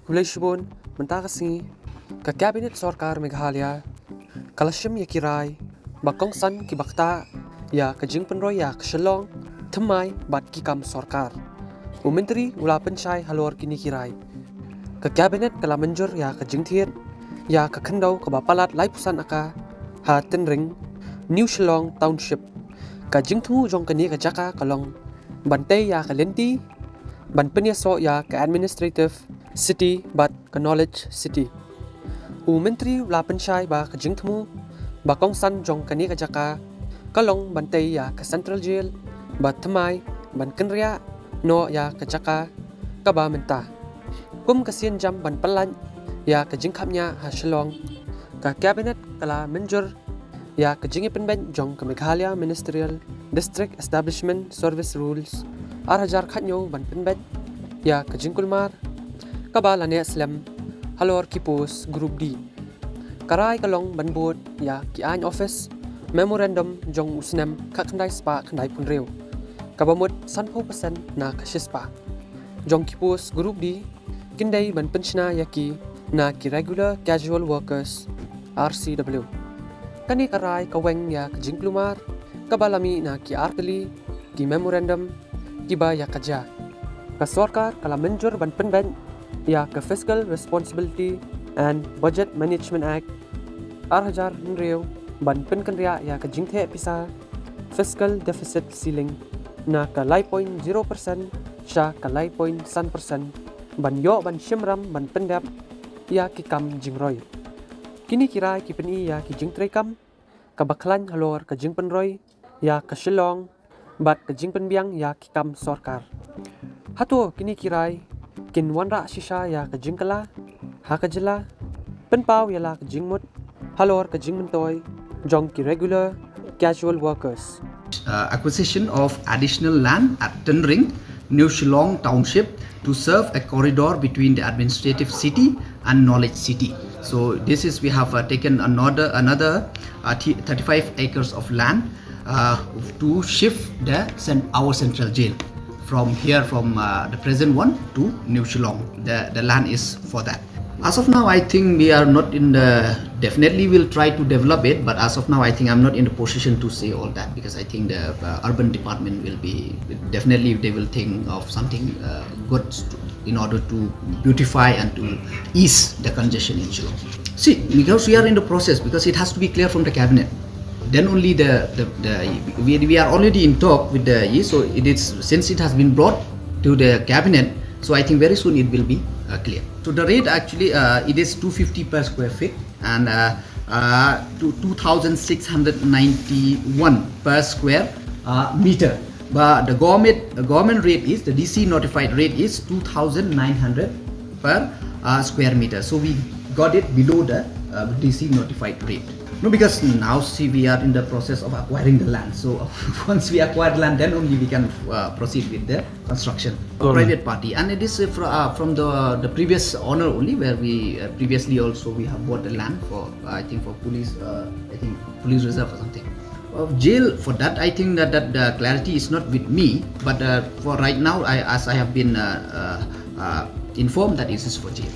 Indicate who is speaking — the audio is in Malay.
Speaker 1: Kulay mentakasi ke Cabinet Sorkar Meghalaya kalashim ya kirai ba Kongsan kibakta ya ke jingpynshai ya ke Shillong Thymmai bat kikam Sorkar Myntri ula pynshai halor kini kirai ke Cabinet kala mynjur ya ke Jingthied ya ke Khyndew ke bapalat laipusan aka ha Tynring New Shillong Township ke jingthu jong jingïakajia kalong bantai ya ke lenti ban bniah ya ke Administrative City but ke Knowledge City. Myntri ula pynshai ba ke jingthu ba Kongsan jong jingïakajia kalong bantai ya ke Central Jail Ba Thymmai ban kenria no ya ke jaka kaba mentah. Kasian jam ban pelan ya ke jingkapnya ha Shillong ke Cabinet kala mynjur ya ke pynbeit jong ke Meghalaya Ministerial District Establishment Service Rules Jingthied Khyndew ban pynbeit ya ke jingkulmar kaba lane slam halor kipos group D karai kalong ban board ya ki ain Office Memorandum jong usnem khakndai spa khandai punreu kabamut sanphew persen na ke shispah jong kipos group D kindai ban pynshna yaki na ki regular casual workers RCW kani karai ka weng ya ke jingkulmar kabalami na ki arkali ki memorandum kiba yakajia ka sorkar kala mynjur ban pynbeit ya ke Fiscal Responsibility and Budget Management Act Reu ban penkenria ya ke jingthe pisa Fiscal Deficit Ceiling na ke 0.0% sya ke 0.1% ban yo ban shimram ban pendap ya ki kam jingroy kini kirai ki peni ya ki jingtrei kam ke bakhlaiñ halor ke jingpynroy ya ke Shillong bat ke jingpynbiang ya ki kam sorkar hato kini kirai kin wanra shisha ya ke jingkala hakajela penpau ya la ke jingmut halor ke jingmentoy jong ki regular casual workers.
Speaker 2: Acquisition of additional land at Tynring, New Shillong Township to serve a corridor between the administrative city and knowledge city. So this is we have taken another 35 acres of land to shift our central jail from the present one to New Shillong. The land is for that. As of now, I think we are not in the, definitely we'll try to develop it, but as of now, I think I'm not in the position to say all that because I think the urban department will be, definitely they will think of something good in order to beautify and to ease the congestion in Shillong. See, because we are in the process, because it has to be clear from the cabinet. Then only we are already in talk with the so it is, since it has been brought to the cabinet, so I think very soon it will be clear. So the rate actually it is 250 per square feet and 2,691 per square meter. But the government rate is, the DC notified rate is 2,900 per square meter. So we got it below the DC notified rate. No, because now see we are in the process of acquiring the land. So once we acquire the land, then only we can proceed with the construction. Private party, and it is from the previous owner only, where we previously also we have bought the land for I think for police police reserve or something. Jail, for that I think that the clarity is not with me, but for right now as I have been informed that it is for jail.